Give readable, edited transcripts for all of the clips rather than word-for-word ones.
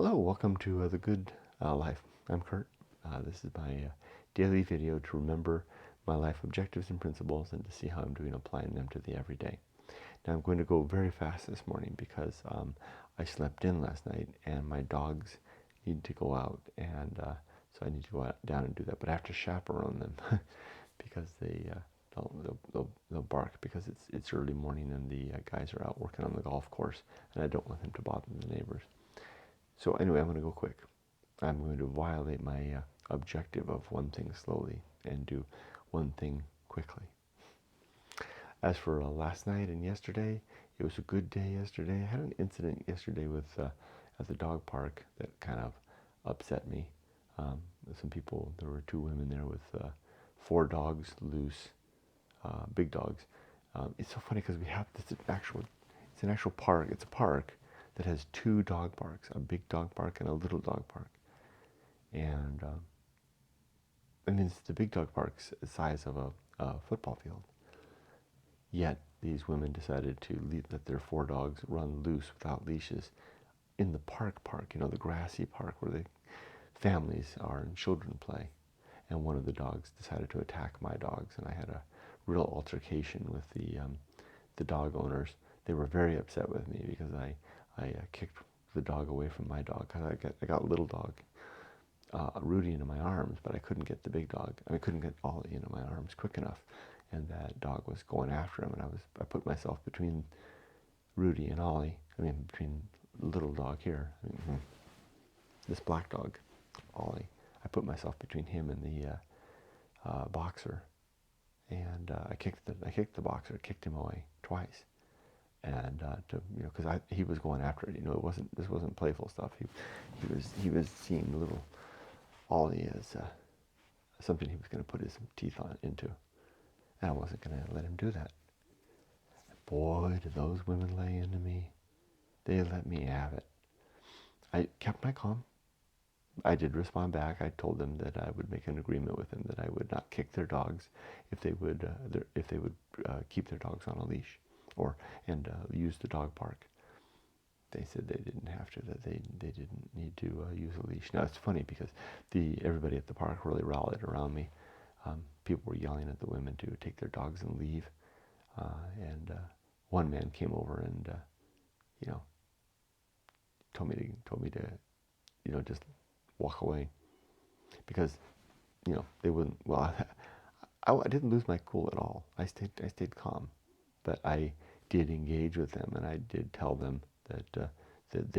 Hello, welcome to The Good Life. I'm Kurt. This is my daily video to remember my life objectives and principles and to see how I'm doing applying them to the everyday. Now I'm going to go very fast this morning because I slept in last night and my dogs need to go out, and so I need to go down and do that. But I have to chaperone them because they'll bark because it's early morning and the guys are out working on the golf course, and I don't want them to bother the neighbors. So anyway, I'm going to go quick. I'm going to violate my objective of one thing slowly and do one thing quickly. As for last night and yesterday, it was a good day yesterday. I had an incident yesterday at the dog park that kind of upset me. Some people, there were two women there with 4 dogs loose, big dogs. It's so funny because we have this it's an actual park. It's a park that has 2 dog parks, a big dog park and a little dog park. And I mean, it's the big dog park's the size of a football field. Yet these women decided to let their 4 dogs run loose without leashes in the park, the grassy park where the families are and children play. And one of the dogs decided to attack my dogs, and I had a real altercation with the dog owners. They were very upset with me because I kicked the dog away from my dog. I got little dog Rudy into my arms, but I couldn't get the big dog. I couldn't get Ollie into my arms quick enough, and that dog was going after him. And I put myself between Rudy and Ollie. Between little dog here, this black dog, Ollie. I put myself between him and the boxer, and I kicked the boxer, kicked him away twice. And because he was going after it. This wasn't playful stuff. He was seeing little Ollie as something he was going to put his teeth into, and I wasn't going to let him do that. Boy, did those women lay into me. They let me have it. I kept my calm. I did respond back. I told them that I would make an agreement with them that I would not kick their dogs if they would keep their dogs on a leash and use the dog park. They said they didn't have to, that they didn't need to use a leash. Now it's funny because everybody at the park really rallied around me. People were yelling at the women to take their dogs and leave. And one man came over and told me to just walk away because they wouldn't. Well, I didn't lose my cool at all. I stayed calm, but I did engage with them, and I did tell them that that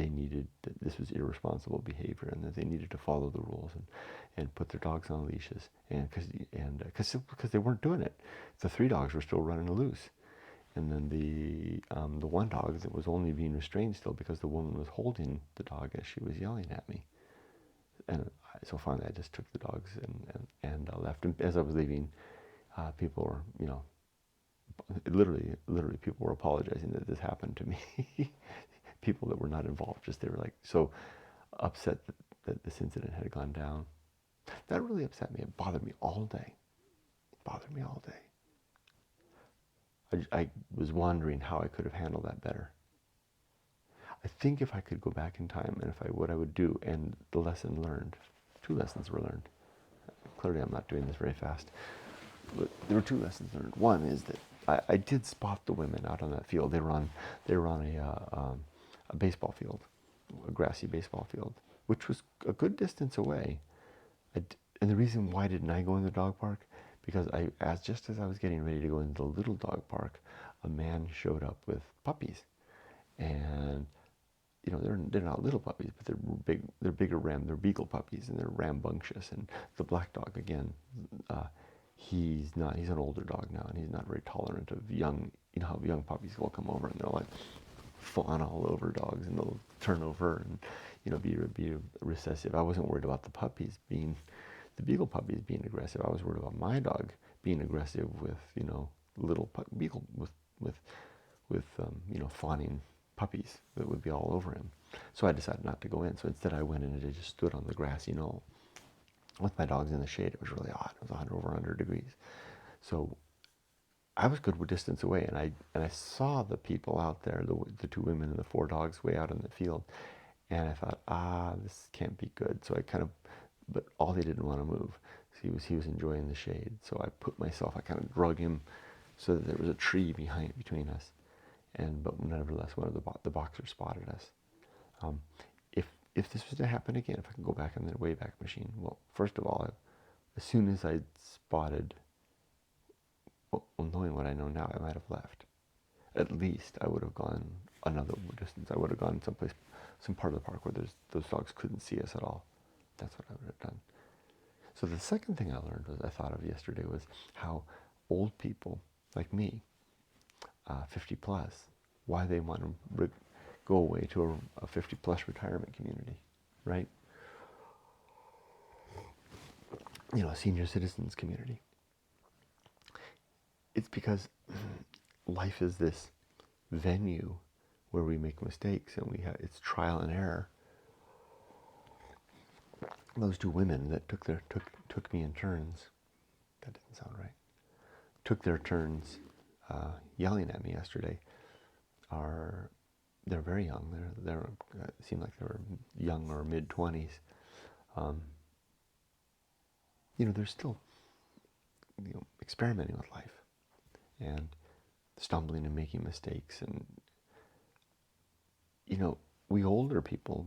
this was irresponsible behavior, and that they needed to follow the rules and put their dogs on leashes, and because they weren't doing it. The 3 dogs were still running loose, and then the one dog that was only being restrained still because the woman was holding the dog as she was yelling at me. And so finally I just took the dogs and left. And as I was leaving, people were, literally people were apologizing that this happened to me. People that were not involved, they were like so upset that this incident had gone down. That really upset me. It bothered me all day. I was wondering how I could have handled that better. I think if I could go back in time and what I would do, and the lesson learned, 2 lessons were learned. Clearly I'm not doing this very fast, but there were 2 lessons learned. One is that I did spot the women out on that field. They were on a baseball field, a grassy baseball field, which was a good distance away. And the reason why didn't I go in the dog park? Because just as I was getting ready to go into the little dog park, a man showed up with puppies, and they're not little puppies, but they're big. They're bigger they're beagle puppies, and they're rambunctious. And the black dog, again, he's an older dog now, and he's not very tolerant of young. You know how young puppies will come over and they'll like fawn all over dogs, and they'll turn over and be recessive. I wasn't worried about the beagle puppies being aggressive. I was worried about my dog being aggressive with little beagle with fawning puppies that would be all over him. So I decided not to go in. So instead I went in and I just stood on the grassy knoll with my dogs in the shade. It was really hot. It was over 100 degrees. So I was good distance away, and I saw the people out there, the 2 women and the 4 dogs way out in the field, And I thought, this can't be good. So I kind of, but Ollie didn't want to move. So he was enjoying the shade. So I kind of drug him so that there was a tree between us. But nevertheless, one of the boxers spotted us. Um, if this was to happen again, if I could go back in the Wayback Machine, well, first of all, as soon as I'd spotted, well, knowing what I know now, I might have left. At least I would have gone another distance. I would have gone someplace, some part of the park where those dogs couldn't see us at all. That's what I would have done. So the second thing I learned I thought of yesterday was how old people like me, 50 plus, why they want to go away to a 50 plus retirement community, right? A senior citizens community. It's because life is this venue where we make mistakes and it's trial and error. Those two women that took me in turns, that didn't sound right, took their turns yelling at me yesterday, they're very young. They're seem like they were young or mid-20s. They're still experimenting with life and stumbling and making mistakes. And we older people,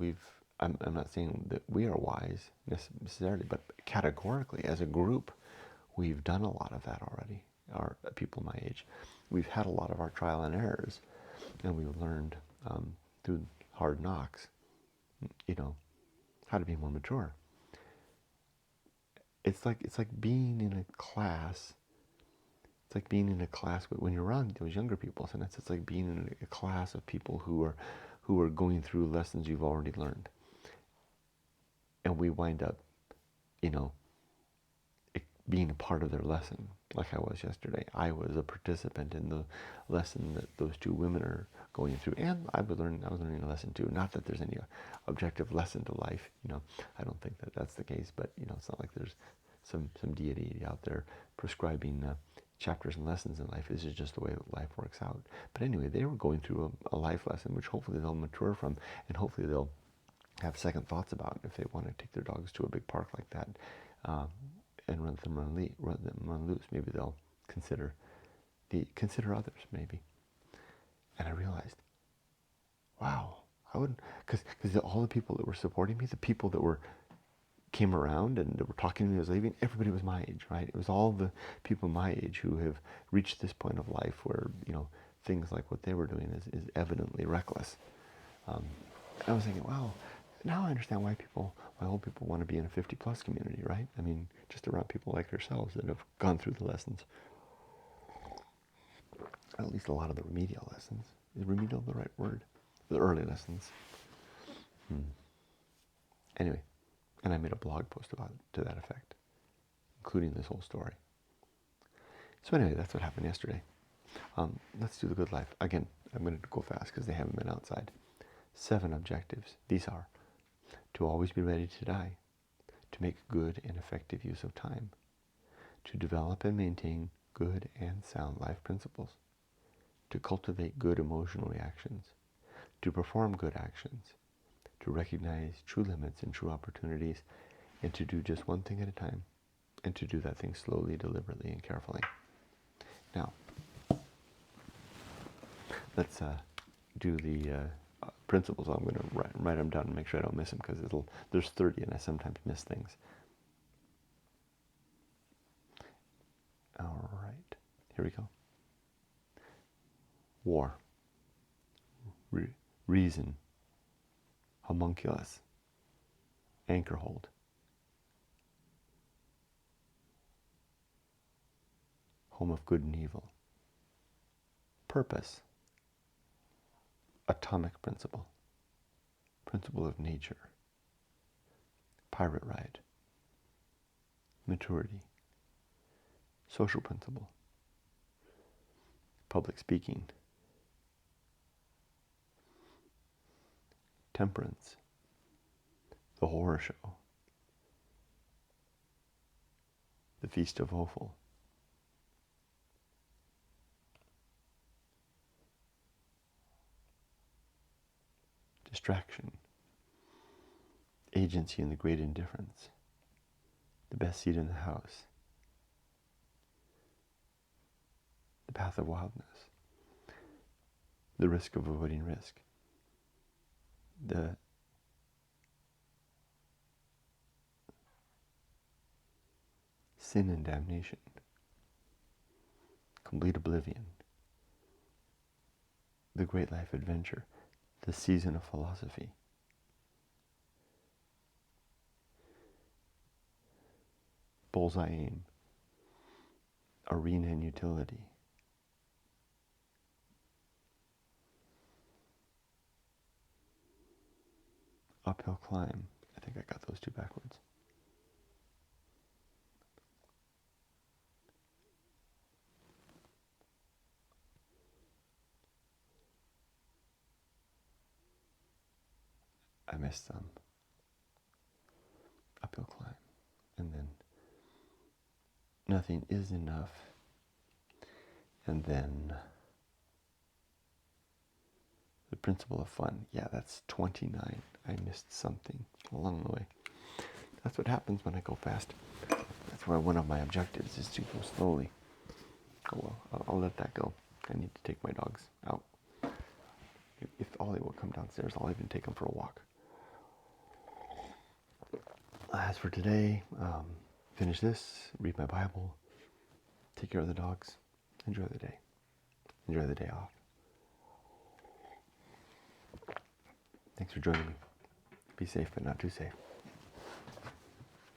I'm not saying that we are wise necessarily, but categorically as a group, we've done a lot of that already. Our people my age, we've had a lot of our trial and errors, and we've learned through hard knocks, how to be more mature. It's like being in a class. It's like being in a class when you're around those younger people. And it's like being in a class of people who are going through lessons you've already learned, and we wind up, being a part of their lesson, like I was yesterday. I was a participant in the lesson that those two women are going through, and I was learning a lesson too. Not that there's any objective lesson to life, I don't think that that's the case, but it's not like there's some deity out there prescribing chapters and lessons in life. This is just the way life works out. But anyway, they were going through a life lesson, which hopefully they'll mature from, and hopefully they'll have second thoughts about if they want to take their dogs to a big park like that. And run them loose. Maybe they'll consider others, maybe. And I realized, wow, I wouldn't, because all the people that were supporting me, the people that came around and that were talking to me as leaving, everybody was my age, right? It was all the people my age who have reached this point of life where things like what they were doing is evidently reckless. I was thinking, wow, now I understand why old people want to be in a 50 plus community, right? I mean, just around people like yourselves that have gone through the lessons. At least a lot of the remedial lessons. Is remedial the right word? The early lessons. Anyway, and I made a blog post about it to that effect, including this whole story. So anyway, that's what happened yesterday. Let's do the good life. Again, I'm going to go fast because they haven't been outside. 7 objectives. These are: to always be ready to die, to make good and effective use of time, to develop and maintain good and sound life principles, to cultivate good emotional reactions, to perform good actions, to recognize true limits and true opportunities, and to do just one thing at a time, and to do that thing slowly, deliberately, and carefully. Now, let's do the principles. I'm going to write them down and make sure I don't miss them, because there's 30 and I sometimes miss things. All right, here we go. War, reason, Homunculus, Anchorhold, home of good and evil, purpose, atomic principle, principle of nature, pirate ride, maturity, social principle, public speaking, temperance, the horror show, the Feast of Offal, distraction, agency in the great indifference, the best seat in the house, the path of wildness, the risk of avoiding risk, the sin and damnation, complete oblivion, the great life adventure, the season of philosophy, bullseye aim, arena and utility, uphill climb. I think I got those two backwards. I missed some. Uphill climb. And then nothing is enough. And then the principle of fun. Yeah, that's 29. I missed something along the way. That's what happens when I go fast. That's why one of my objectives is to go slowly. Oh well, I'll let that go. I need to take my dogs out. If Ollie will come downstairs, I'll even take him for a walk. As for today, finish this, read my Bible, take care of the dogs, enjoy the day. Enjoy the day off. Thanks for joining me. Be safe, but not too safe.